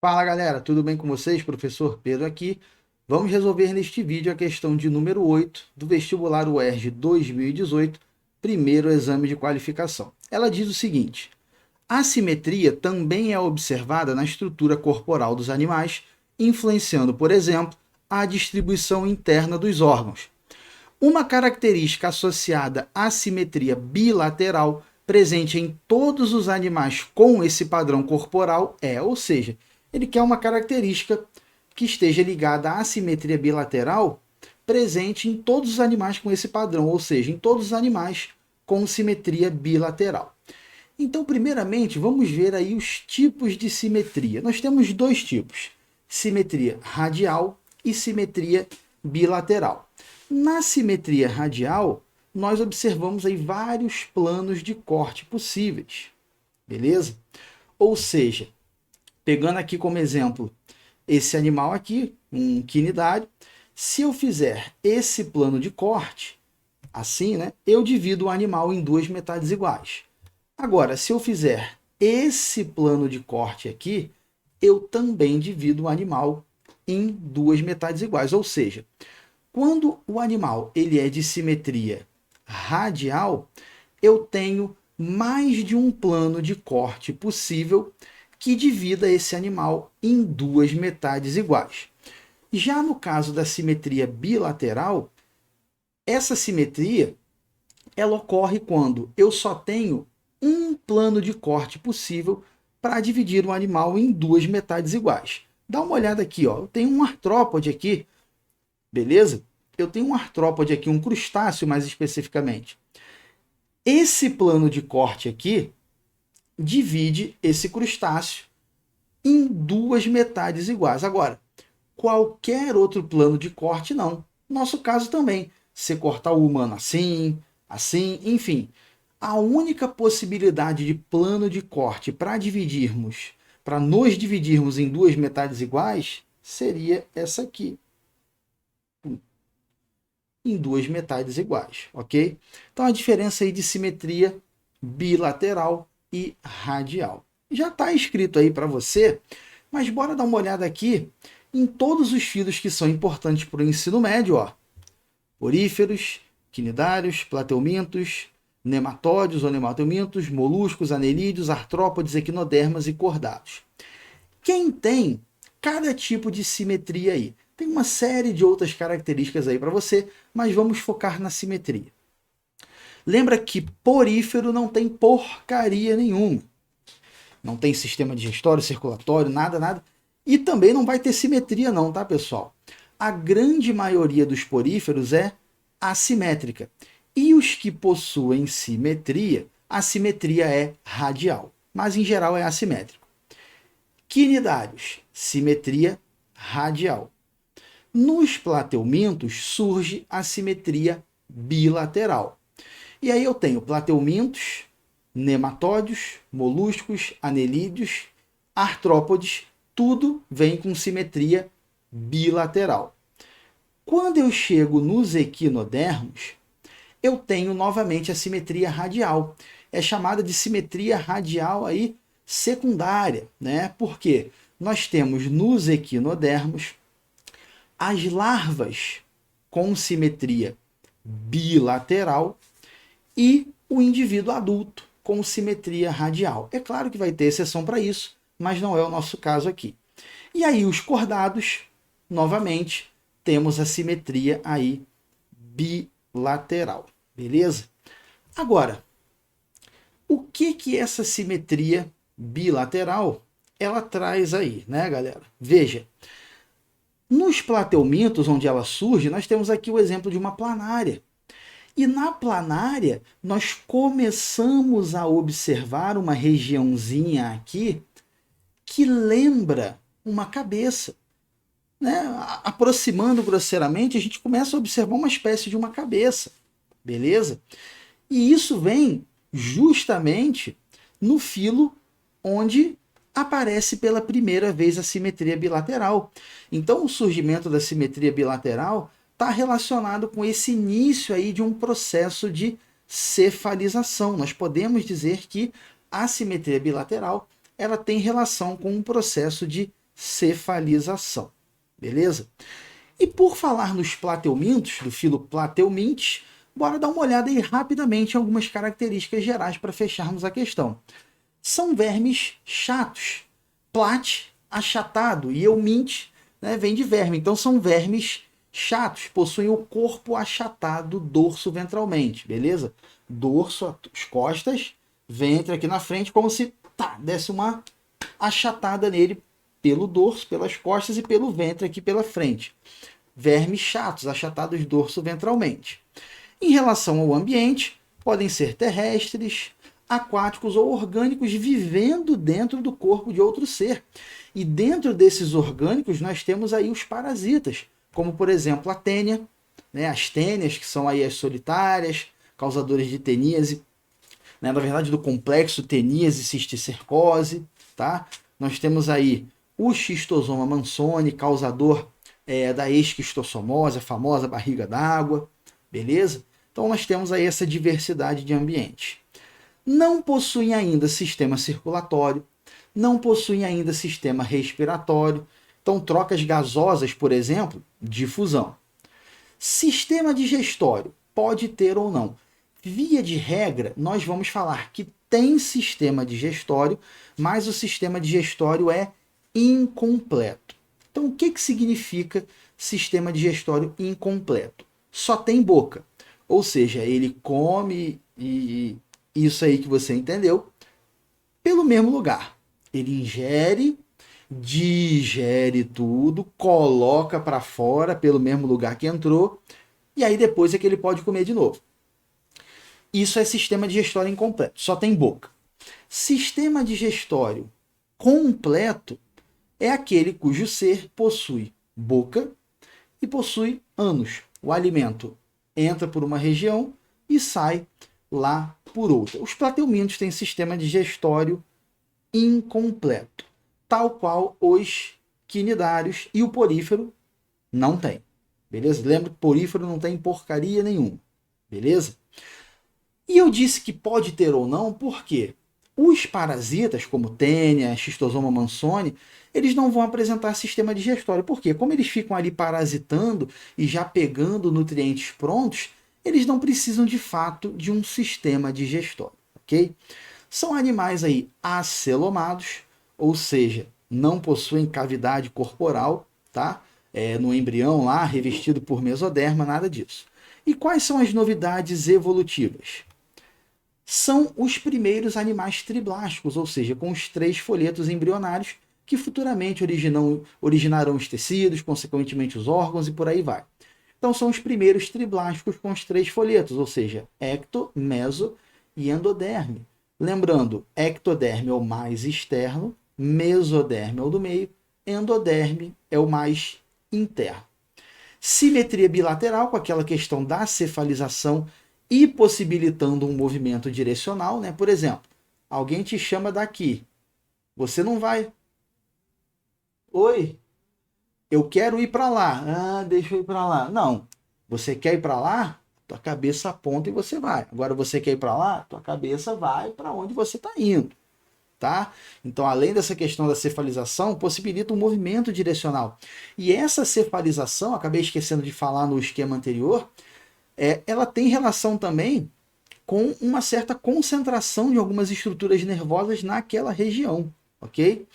Fala galera, tudo bem com vocês? Professor Pedro aqui. Vamos resolver neste vídeo a questão de número 8 do vestibular UERJ 2018, primeiro exame de qualificação. Ela diz o seguinte: a simetria também é observada na estrutura corporal dos animais, influenciando, por exemplo, a distribuição interna dos órgãos. Uma característica associada à simetria bilateral presente em todos os animais com esse padrão corporal ou seja, ele quer uma característica que esteja ligada à simetria bilateral presente em todos os animais com esse padrão, ou seja, em todos os animais com simetria bilateral. Então, primeiramente, vamos ver aí os tipos de simetria. Nós temos dois tipos: simetria radial e simetria bilateral. Na simetria radial, nós observamos aí vários planos de corte possíveis, beleza? Ou seja, pegando aqui como exemplo esse animal aqui, um quinidário, se eu fizer esse plano de corte, assim, né, eu divido o animal em duas metades iguais. Agora, se eu fizer esse plano de corte aqui, eu também divido o animal em duas metades iguais. Ou seja, quando o animal ele é de simetria radial, eu tenho mais de um plano de corte possível que divida esse animal em duas metades iguais. Já no caso da simetria bilateral, essa simetria ela ocorre quando eu só tenho um plano de corte possível para dividir o animal em duas metades iguais. Dá uma olhada aqui, ó. Eu tenho um artrópode aqui, beleza? Eu tenho um artrópode aqui, um crustáceo mais especificamente. Esse plano de corte aqui divide esse crustáceo em duas metades iguais. Agora, qualquer outro plano de corte não. Nosso caso também. Se cortar o humano assim, assim, enfim. A única possibilidade de plano de corte para nos dividirmos em duas metades iguais, seria essa aqui. Em duas metades iguais, ok? Então a diferença aí de simetria bilateral e radial. Já está escrito aí para você, mas bora dar uma olhada aqui em todos os filos que são importantes para o ensino médio, ó. Poríferos, quinidários, plateumintos, nematódios ou nemateumintos, moluscos, anelídeos, artrópodes, equinodermas e cordados. Quem tem cada tipo de simetria aí? Tem uma série de outras características aí para você, mas vamos focar na simetria. Lembra que porífero não tem porcaria nenhuma. Não tem sistema digestório, circulatório, nada, nada. E também não vai ter simetria não, tá, pessoal? A grande maioria dos poríferos é assimétrica. E os que possuem simetria, a simetria é radial. Mas em geral é assimétrico. Quinidários, simetria radial. Nos plateumintos surge a simetria bilateral. E aí eu tenho plateumintos, nematódios, moluscos, anelídeos, artrópodes, tudo vem com simetria bilateral. Quando eu chego nos equinodermos, eu tenho novamente a simetria radial. É chamada de simetria radial aí secundária, né? Porque nós temos nos equinodermos as larvas com simetria bilateral e o indivíduo adulto com simetria radial. É claro que vai ter exceção para isso, mas não é o nosso caso aqui. E aí os cordados, novamente, temos a simetria aí bilateral, beleza? Agora, o que essa simetria bilateral ela traz aí, né, galera? Veja, nos plateumintos, onde ela surge, nós temos aqui o exemplo de uma planária. E na planária, nós começamos a observar uma regiãozinha aqui que lembra uma cabeça. Né? Aproximando grosseiramente, a gente começa a observar uma espécie de uma cabeça. Beleza? E isso vem justamente no filo onde aparece pela primeira vez a simetria bilateral. Então, o surgimento da simetria bilateral está relacionado com esse início aí de um processo de cefalização. Nós podemos dizer que a simetria bilateral ela tem relação com um processo de cefalização. Beleza? E por falar nos plateumintos, do filo Plateumintes, bora dar uma olhada aí rapidamente em algumas características gerais para fecharmos a questão. São vermes chatos. Plat, achatado, e euminte, né, vem de verme. Então são vermes chatos, possuem o corpo achatado dorso ventralmente, beleza? Dorso, as costas, ventre aqui na frente, como se desse uma achatada nele pelo dorso, pelas costas e pelo ventre aqui pela frente. Vermes chatos, achatados dorso ventralmente. Em relação ao ambiente, podem ser terrestres, aquáticos ou orgânicos vivendo dentro do corpo de outro ser. E dentro desses orgânicos nós temos aí os parasitas, como por exemplo a tênia, né, as tênias, que são aí as solitárias, causadoras de teníase, né, na verdade do complexo teníase cisticercose, tá? Nós temos aí o Schistosoma mansoni, causador da esquistossomose, a famosa barriga d'água, beleza? Então nós temos aí essa diversidade de ambientes. Não possuem ainda sistema circulatório, não possuem ainda sistema respiratório, então trocas gasosas, por exemplo, difusão. Sistema digestório, pode ter ou não. Via de regra, nós vamos falar que tem sistema digestório, mas o sistema digestório é incompleto. Então, o que significa sistema digestório incompleto? Só tem boca, ou seja, ele come e isso aí que você entendeu, pelo mesmo lugar. Ele ingere, digere tudo, coloca para fora pelo mesmo lugar que entrou, e aí depois é que ele pode comer de novo. Isso é sistema digestório incompleto, só tem boca. Sistema digestório completo é aquele cujo ser possui boca e possui ânus. O alimento entra por uma região e sai lá por outra. Os plateumintos têm sistema digestório incompleto, tal qual os quinidários, e o porífero não tem. Beleza? Lembra que porífero não tem porcaria nenhuma. Beleza? E eu disse que pode ter ou não, porque os parasitas, como tênia, Schistosoma mansoni, eles não vão apresentar sistema digestório. Por quê? Como eles ficam ali parasitando e já pegando nutrientes prontos, eles não precisam de fato de um sistema digestório, ok? São animais aí acelomados, ou seja, não possuem cavidade corporal, tá? No embrião lá, revestido por mesoderma, nada disso. E quais são as novidades evolutivas? São os primeiros animais triblásticos, ou seja, com os 3 folhetos embrionários, que futuramente originarão os tecidos, consequentemente os órgãos e por aí vai. Então são os primeiros triblásticos com os 3 folhetos, ou seja, ecto, meso e endoderme. Lembrando, ectoderme é o mais externo, mesoderme é o do meio, endoderme é o mais interno. Simetria bilateral, com aquela questão da cefalização e possibilitando um movimento direcional, né? Por exemplo, alguém te chama daqui, você não vai. Oi, eu quero ir para lá. Ah, deixa eu ir para lá. Não, você quer ir para lá? Tua cabeça aponta e você vai. Agora você quer ir para lá? Tua cabeça vai para onde você está indo. Tá? Então, além dessa questão da cefalização, possibilita um movimento direcional. E essa cefalização, acabei esquecendo de falar no esquema anterior, ela tem relação também com uma certa concentração de algumas estruturas nervosas naquela região, ok?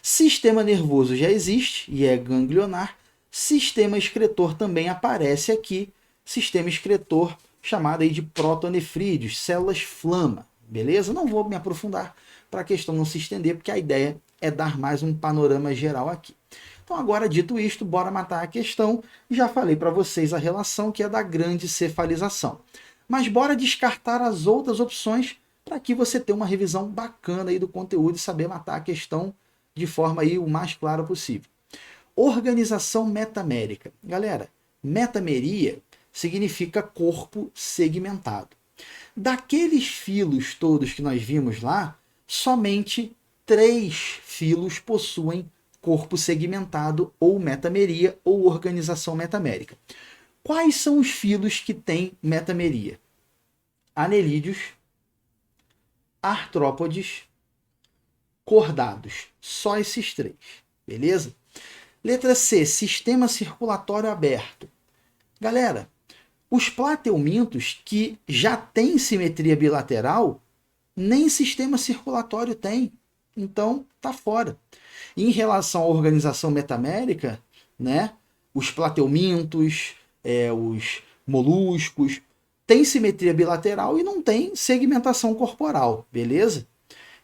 Sistema nervoso já existe e é ganglionar. Sistema excretor também aparece aqui. Sistema excretor chamado aí de protonefrídeos, células flama, beleza? Não vou me aprofundar para a questão não se estender, porque a ideia é dar mais um panorama geral aqui. Então, agora dito isto, bora matar a questão. Já falei para vocês a relação que é da grande cefalização. Mas bora descartar as outras opções para que você tenha uma revisão bacana aí do conteúdo e saber matar a questão de forma aí o mais clara possível. Organização metamérica. Galera, metameria significa corpo segmentado. Daqueles filos todos que nós vimos lá, somente 3 filos possuem corpo segmentado ou metameria ou organização metamérica. Quais são os filos que têm metameria? Anelídeos, artrópodes, cordados. Só esses 3. beleza? Letra C, sistema circulatório aberto. Galera, os plateumintos que já têm simetria bilateral, nem sistema circulatório tem. Então, tá fora. Em relação à organização metamérica, né, os plateumintos, os moluscos, têm simetria bilateral e não tem segmentação corporal, beleza?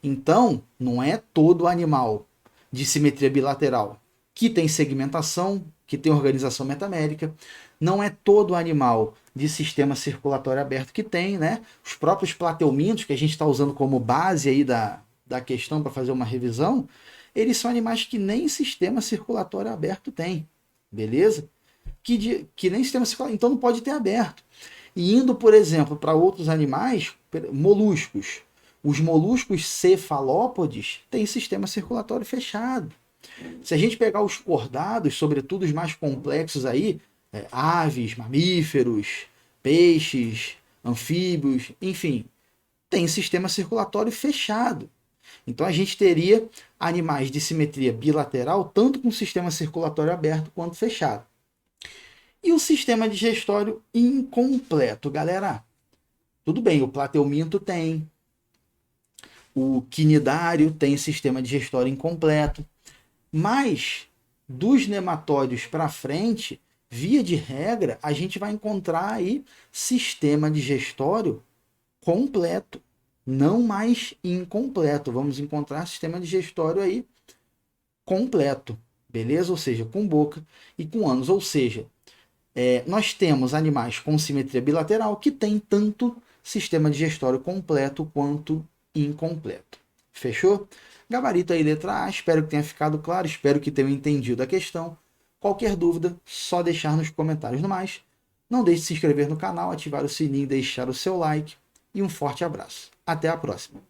Então, não é todo animal de simetria bilateral que tem segmentação, que tem organização metamérica, não é todo animal de sistema circulatório aberto que tem, né? Os próprios plateumintos, que a gente está usando como base aí da questão para fazer uma revisão, eles são animais que nem sistema circulatório aberto tem, beleza? Que nem sistema circulatório, então não pode ter aberto. E indo, por exemplo, para outros animais, moluscos, os moluscos cefalópodes têm sistema circulatório fechado. Se a gente pegar os cordados, sobretudo os mais complexos aí, aves, mamíferos, peixes, anfíbios, enfim, tem sistema circulatório fechado. Então a gente teria animais de simetria bilateral, tanto com sistema circulatório aberto quanto fechado. E o sistema digestório incompleto, galera? Tudo bem, o plateuminto tem, o quinidário tem sistema digestório incompleto, mas dos nematóides para frente, via de regra, a gente vai encontrar aí sistema digestório completo, não mais incompleto. Vamos encontrar sistema digestório aí completo, beleza? Ou seja, com boca e com ânus. Ou seja, nós temos animais com simetria bilateral que tem tanto sistema digestório completo quanto incompleto. Fechou? Gabarito aí, letra A. Espero que tenha ficado claro, espero que tenham entendido a questão. Qualquer dúvida, só deixar nos comentários. No mais, não deixe de se inscrever no canal, ativar o sininho e deixar o seu like. E um forte abraço. Até a próxima.